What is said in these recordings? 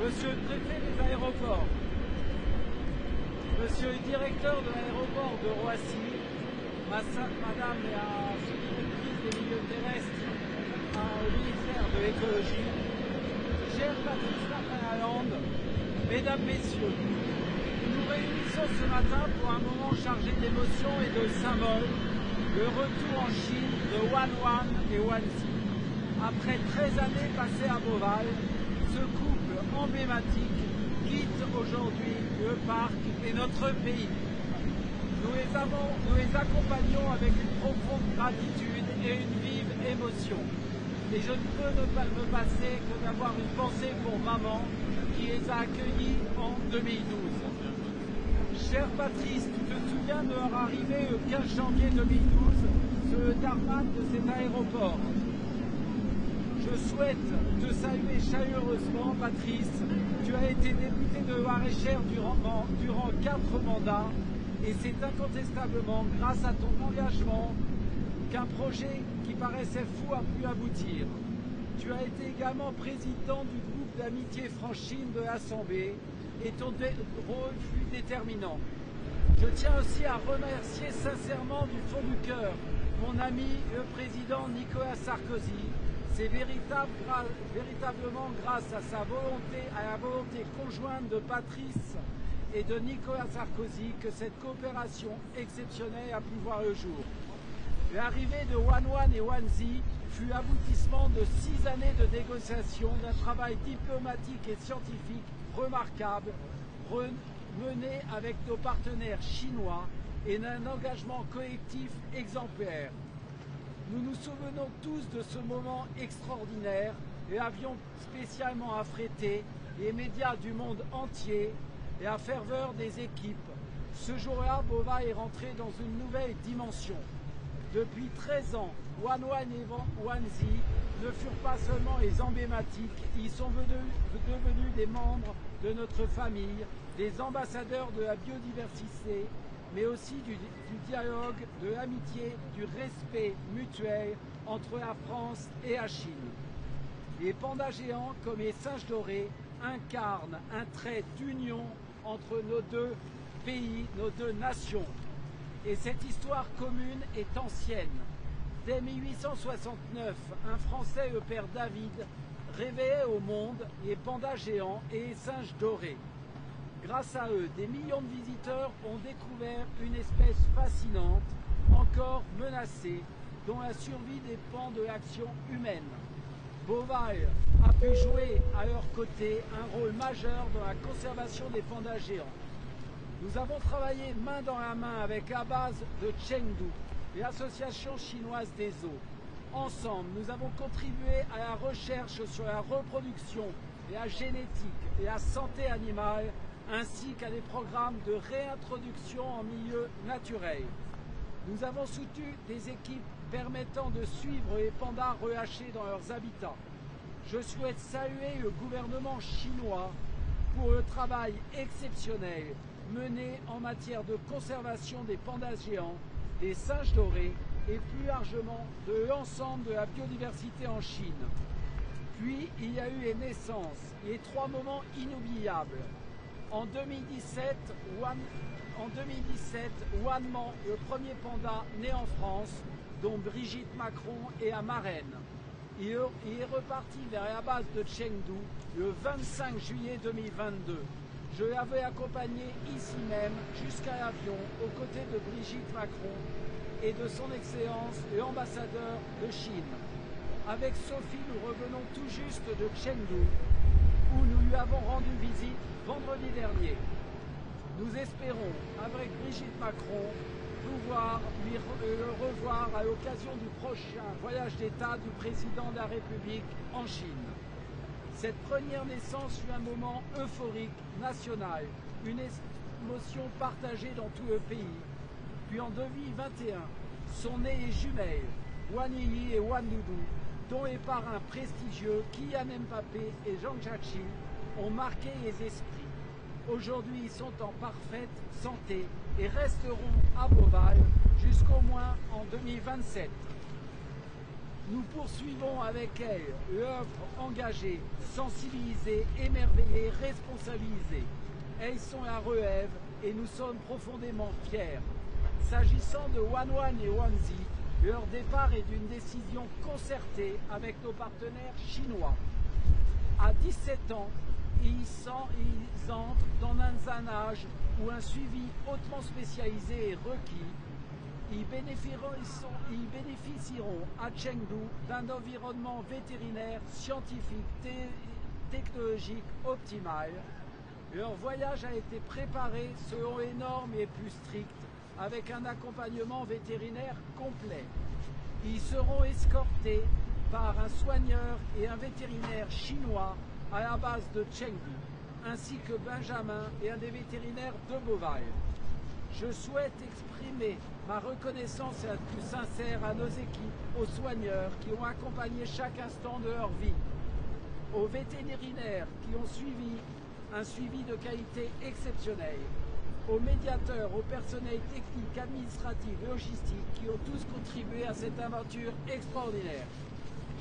Monsieur le préfet des aéroports, monsieur le directeur de l'aéroport de Roissy, madame la secrétaire des milieux terrestres au ministère de l'écologie, cher Patrice Lapin-Lalande, mesdames, messieurs, nous nous réunissons ce matin pour un moment chargé d'émotions et de symboles, le retour en Chine de Wanwan et Wanzi. Après 13 années passées à Beauval, ce couple emblématique quitte aujourd'hui le parc et notre pays. Nous les accompagnons avec une profonde gratitude et une vive émotion. Et je ne peux me passer que d'avoir une pensée pour maman qui les a accueillis en 2012. Cher Patrice, tu te souviens de leur arrivée le 15 janvier 2012 sur le tarmac de cet aéroport. Je souhaite te saluer chaleureusement, Patrice. Tu as été député de Loir-et-Cher durant 4 mandats et c'est incontestablement grâce à ton engagement qu'un projet qui paraissait fou a pu aboutir. Tu as été également président du groupe d'amitié France-Chine de l'Assemblée et ton rôle fut déterminant. Je tiens aussi à remercier sincèrement du fond du cœur mon ami le président Nicolas Sarkozy. C'est véritablement grâce à la volonté conjointe de Patrice et de Nicolas Sarkozy que cette coopération exceptionnelle a pu voir le jour. L'arrivée de Wanwan et Wanzi fut l'aboutissement de 6 années de négociations, d'un travail diplomatique et scientifique remarquable, mené avec nos partenaires chinois et d'un engagement collectif exemplaire. Nous nous souvenons tous de ce moment extraordinaire et avions spécialement affrété les médias du monde entier et la ferveur des équipes. Ce jour-là, Beauval est rentré dans une nouvelle dimension. Depuis 13 ans, Wanwan et Wanzi ne furent pas seulement les emblématiques, ils sont devenus des membres de notre famille, des ambassadeurs de la biodiversité, mais aussi du dialogue, de l'amitié, du respect mutuel entre la France et la Chine. Les pandas géants, comme les singes dorés, incarnent un trait d'union entre nos deux pays, nos deux nations. Et cette histoire commune est ancienne. Dès 1869, un Français, le père David, révélait au monde les pandas géants et les singes dorés. Grâce à eux, des millions de visiteurs ont découvert une espèce fascinante, encore menacée, dont la survie dépend de l'action humaine. Beauval a pu jouer à leur côté un rôle majeur dans la conservation des pandas géants. Nous avons travaillé main dans la main avec la base de Chengdu et l'Association chinoise des eaux. Ensemble, nous avons contribué à la recherche sur la reproduction et la génétique et la santé animale, ainsi qu'à des programmes de réintroduction en milieu naturel. Nous avons soutenu des équipes permettant de suivre les pandas relâchés dans leurs habitats. Je souhaite saluer le gouvernement chinois pour le travail exceptionnel mené en matière de conservation des pandas géants, des singes dorés et plus largement de l'ensemble de la biodiversité en Chine. Puis il y a eu les naissances, les 3 moments inoubliables. En 2017, Wanman, le premier panda né en France, dont Brigitte Macron est la marraine. Il est reparti vers la base de Chengdu le 25 juillet 2022. Je l'avais accompagné ici même jusqu'à l'avion aux côtés de Brigitte Macron et de son Excellence l'ambassadeur de Chine. Avec Sophie, nous revenons tout juste de Chengdu où nous lui avons rendu visite vendredi dernier. Nous espérons, avec Brigitte Macron, pouvoir le revoir à l'occasion du prochain voyage d'État du président de la République en Chine. Cette première naissance fut un moment euphorique, national, une émotion partagée dans tout le pays. Puis en 2021, sont nées les jumelles, Wanyi et Wandudu, dont les parrains prestigieux Kylian Mbappé et Zhang Jiaqi ont marqué les esprits. Aujourd'hui, ils sont en parfaite santé et resteront à Beauval jusqu'au moins en 2027. Nous poursuivons avec elle l'œuvre engagée, sensibilisée, émerveillée, responsabilisée. Elles sont la relève et nous sommes profondément fiers. S'agissant de Wanwan et Wanzi, leur départ est d'une décision concertée avec nos partenaires chinois. À 17 ans, ils entrent dans un âge où un suivi hautement spécialisé est requis. Ils bénéficieront à Chengdu d'un environnement vétérinaire, scientifique, technologique optimal. Leur voyage a été préparé selon les normes les plus strictes, avec un accompagnement vétérinaire complet. Ils seront escortés par un soigneur et un vétérinaire chinois à la base de Chengdu, ainsi que Benjamin et un des vétérinaires de Beauvais. Je souhaite exprimer ma reconnaissance la plus sincère à nos équipes, aux soigneurs qui ont accompagné chaque instant de leur vie, aux vétérinaires qui ont suivi un suivi de qualité exceptionnel, aux médiateurs, au personnel technique, administratif et logistique qui ont tous contribué à cette aventure extraordinaire.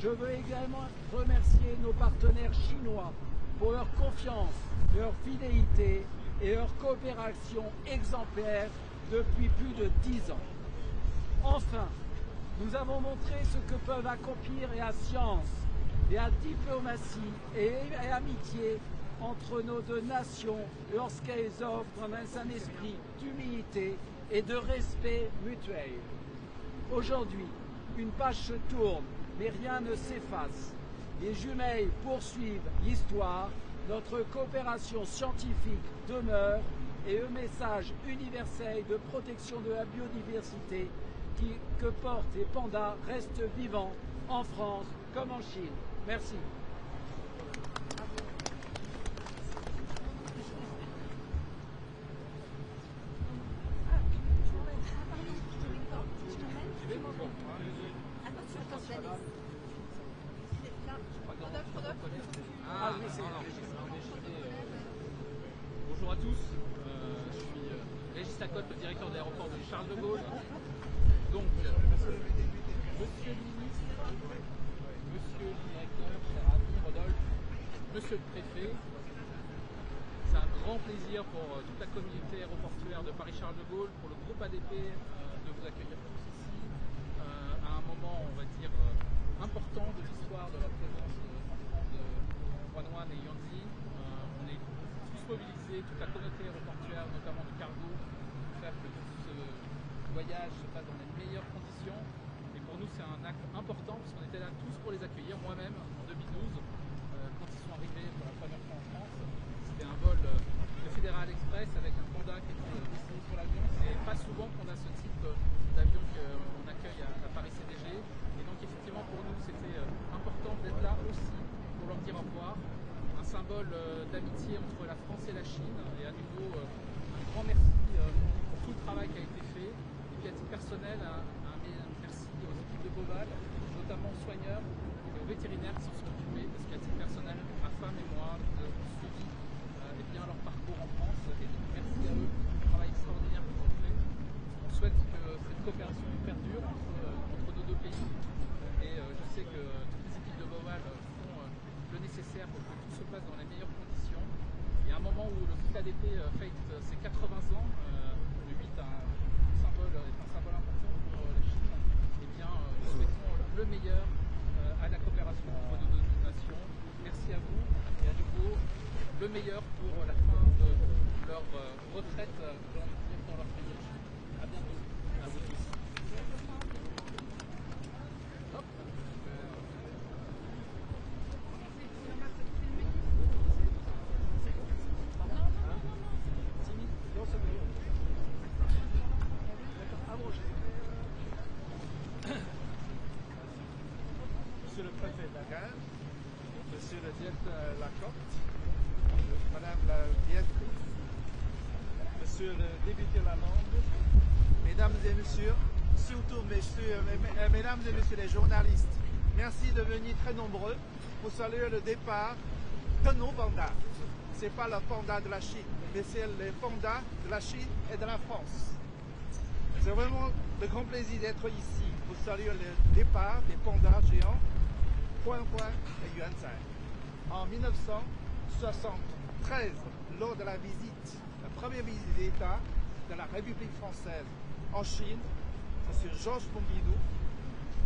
Je veux également remercier nos partenaires chinois pour leur confiance, leur fidélité et leur coopération exemplaire depuis plus de 10 ans. Enfin, nous avons montré ce que peuvent accomplir la science, la diplomatie et l'amitié entre nos deux nations lorsqu'elles offrent un esprit d'humilité et de respect mutuel. Aujourd'hui, une page se tourne, mais rien ne s'efface. Les jumelles poursuivent l'histoire, notre coopération scientifique demeure et le message universel de protection de la biodiversité que portent les pandas reste vivant en France comme en Chine. Merci. Bonjour à tous, je suis Régis Lacotte, le directeur de l'aéroport de Charles de Gaulle. Donc, monsieur le ministre, monsieur le directeur, cher ami Rodolphe, monsieur le préfet, c'est un grand plaisir pour toute la communauté aéroportuaire de Paris-Charles de Gaulle, pour le groupe ADP, de vous accueillir tous ici, à un moment, on va dire, important de l'histoire de la présence en France de Wanwan et Yanzi. On est tous mobilisés, toute la communauté aéroportuaire, notamment du cargo, pour faire que tout ce voyage se passe dans les meilleures conditions. Et pour nous, c'est un acte important, parce qu'on était là tous pour les accueillir. Moi-même, en 2012, quand ils sont arrivés pour la première fois en France, c'était un vol de Fédéral Express avec un panda qui était dessiné sur l'avion. C'est pas souvent qu'on a ce type d'avion qu'on accueille à Paris CDG. Et donc effectivement pour nous c'était important d'être là aussi pour leur dire au revoir. Un symbole d'amitié entre la France et la Chine. Et à nouveau un grand merci pour tout le travail qui a été fait. Et puis à titre personnel, un merci aux équipes de Beauval, notamment aux soigneurs et aux vétérinaires qui s'en sont occupés, parce qu'à titre personnel, ma femme et moi, nous avons suivi bien leur parcours en France. Et donc merci à eux pour le travail extraordinaire qu'ils ont fait. On souhaite que cette coopération perdure entre nos deux pays. Et je sais que toutes les équipes de Beauval font le nécessaire pour que tout se passe dans les meilleures conditions. Et à un moment où le groupe ADP fête ses 80 ans, le 8 est un symbole important pour la Chine, et bien nous souhaitons le meilleur à la coopération entre nos deux nations. Merci à vous et à nouveau le meilleur pour la fin de leur retraite dans leur pays. À bientôt. À vous tous. Hop. Monsieur le préfet Lagarde, monsieur le directeur Lacotte, madame la directrice, monsieur le député Lalonde, mesdames et messieurs, surtout mesdames et messieurs les journalistes, merci de venir très nombreux pour saluer le départ de nos pandas. Ce n'est pas le panda de la Chine, mais c'est les pandas de la Chine et de la France. C'est vraiment le grand plaisir d'être ici pour saluer le départ des pandas géants Huan Huan et Yuanzai. En 1973, lors de la première visite d'État de la République française en Chine, M. Georges Pompidou,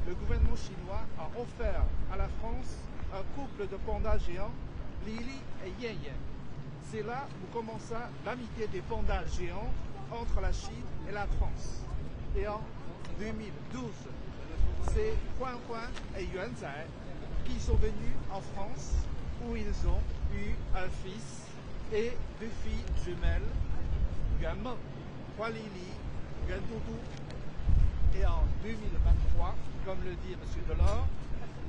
le gouvernement chinois a offert à la France un couple de pandas géants, Lili et Yen Yen. C'est là où commença l'amitié des pandas géants entre la Chine et la France. Et en 2012, c'est Huan Huan et Yuanzai qui sont venus en France où ils ont eu un fils et deux filles jumelles, Yuan Meng, Huan Lili, Yuan Tutu. Et en 2023, comme le dit M. Delors,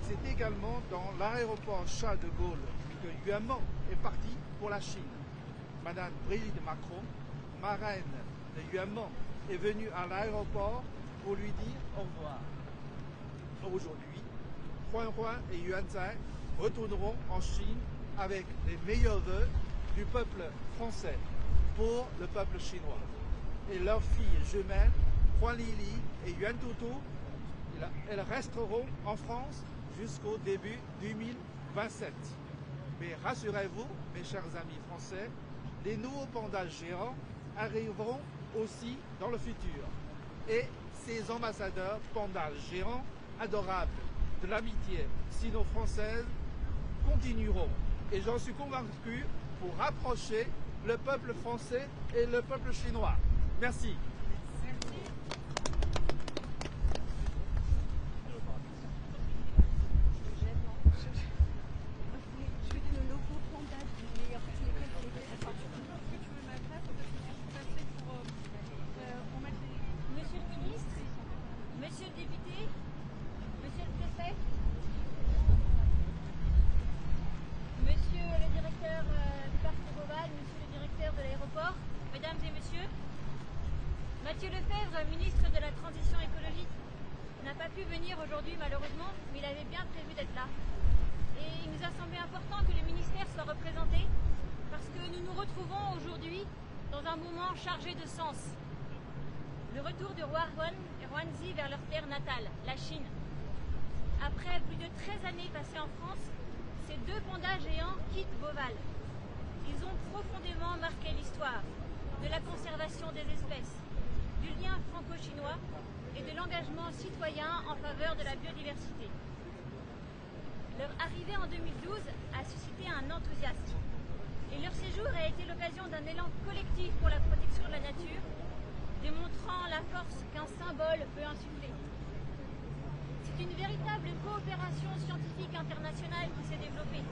c'est également dans l'aéroport Charles de Gaulle que Yuan Meng est parti pour la Chine. Madame Brigitte Macron, marraine de Yuan Meng, est venue à l'aéroport pour lui dire au revoir. Aujourd'hui, Huan Huan et Yuanzai retourneront en Chine avec les meilleurs vœux du peuple français pour le peuple chinois. Et leurs filles jumelles, Huan Lili et Yuan Tutu, elles resteront en France jusqu'au début 2027. Mais rassurez-vous, mes chers amis français, les nouveaux pandas géants arriveront aussi dans le futur. Et ces ambassadeurs pandas géants adorables de l'amitié sino-française continueront. Et j'en suis convaincu pour rapprocher le peuple français et le peuple chinois. Merci. Monsieur le ministre, monsieur le député, monsieur le préfet, monsieur le directeur du parc Beauval, monsieur le directeur de l'aéroport, mesdames et messieurs, Mathieu Lefebvre, ministre de la Transition écologique, n'a pas pu venir aujourd'hui malheureusement, mais il avait bien prévu d'être là. Et il nous a semblé important que le ministère soit représenté parce que nous nous retrouvons aujourd'hui dans un moment chargé de sens. Le retour de Huan Huan et Huanzi vers leur terre natale, la Chine. Après plus de 13 années passées en France, ces deux pandas géants quittent Beauval. Ils ont profondément marqué l'histoire de la conservation des espèces, du lien franco-chinois et de l'engagement citoyen en faveur de la biodiversité. Leur arrivée en 2012 a suscité un enthousiasme et leur séjour a été l'occasion d'un élan collectif pour la protection de la nature, démontrant la force qu'un symbole peut insuffler. C'est une véritable coopération scientifique internationale qui s'est développée.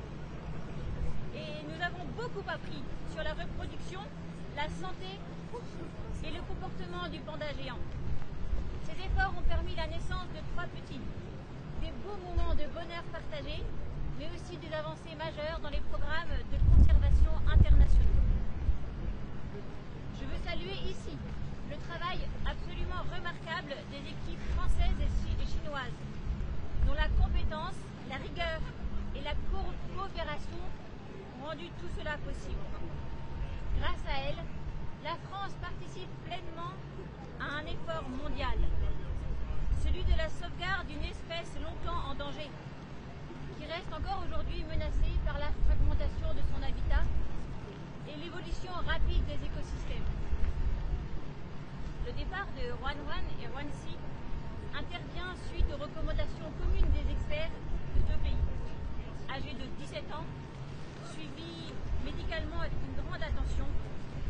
Et nous avons beaucoup appris sur la reproduction, la santé et le comportement du panda géant. Ces efforts ont permis la naissance de 3 petits, des beaux moments de bonheur partagé, mais aussi des avancées majeures dans les programmes de conservation internationaux. Je veux saluer ici le travail absolument remarquable des équipes françaises et chinoises, dont la compétence, la rigueur et la coopération ont rendu tout cela possible. Grâce à elles, la France participe pleinement à un effort mondial, celui de la sauvegarde d'une espèce longtemps en danger, qui reste encore aujourd'hui menacée par la fragmentation de son habitat et l'évolution rapide des écosystèmes. Le départ de Huan Huan et Huanzi intervient suite aux recommandations communes des experts de 2 pays. Âgés de 17 ans, suivis médicalement avec une grande attention,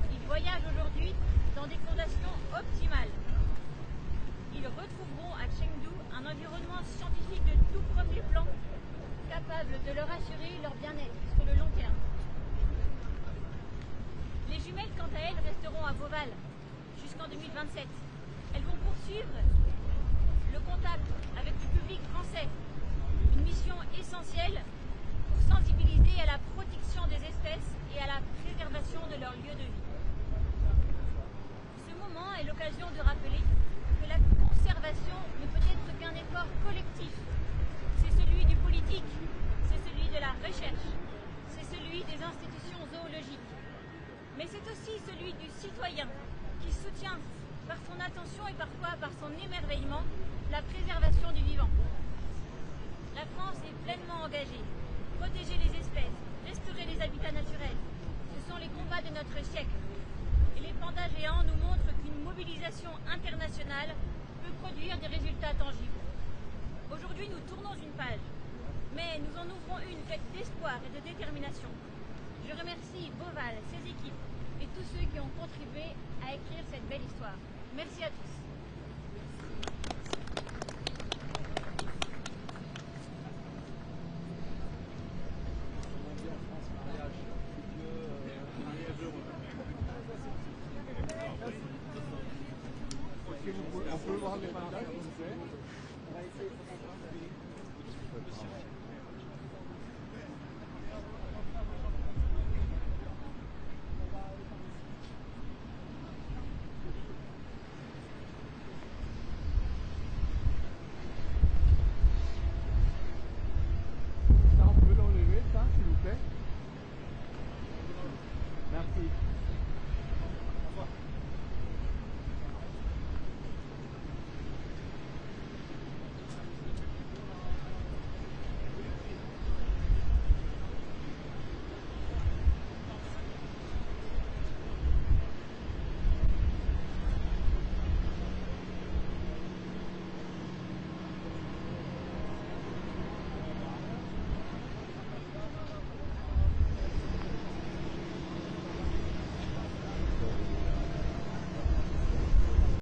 ils voyagent aujourd'hui dans des conditions optimales. Ils retrouveront à Chengdu un environnement scientifique de tout premier plan, capable de leur assurer leur bien-être sur le long terme. Les jumelles, quant à elles, resteront à Beauval jusqu'en 2027. Elles vont poursuivre le contact avec le public français, une mission essentielle pour sensibiliser à la protection des espèces et à la préservation de leur lieu de vie. Ce moment est l'occasion de rappeler que la conservation ne peut être qu'un effort collectif. C'est celui du politique, c'est celui de la recherche, c'est celui des institutions zoologiques. Mais c'est aussi celui du citoyen qui soutient par son attention et parfois par son émerveillement, la préservation du vivant. La France est pleinement engagée. Protéger les espèces, restaurer les habitats naturels, ce sont les combats de notre siècle. Et les pandas géants nous montrent qu'une mobilisation internationale peut produire des résultats tangibles. Aujourd'hui, nous tournons une page, mais nous en ouvrons une faite d'espoir et de détermination. Je remercie Beauval, ses équipes et tous ceux qui ont contribué à écrire cette belle histoire. Merci à tous. On peut voir les pandas.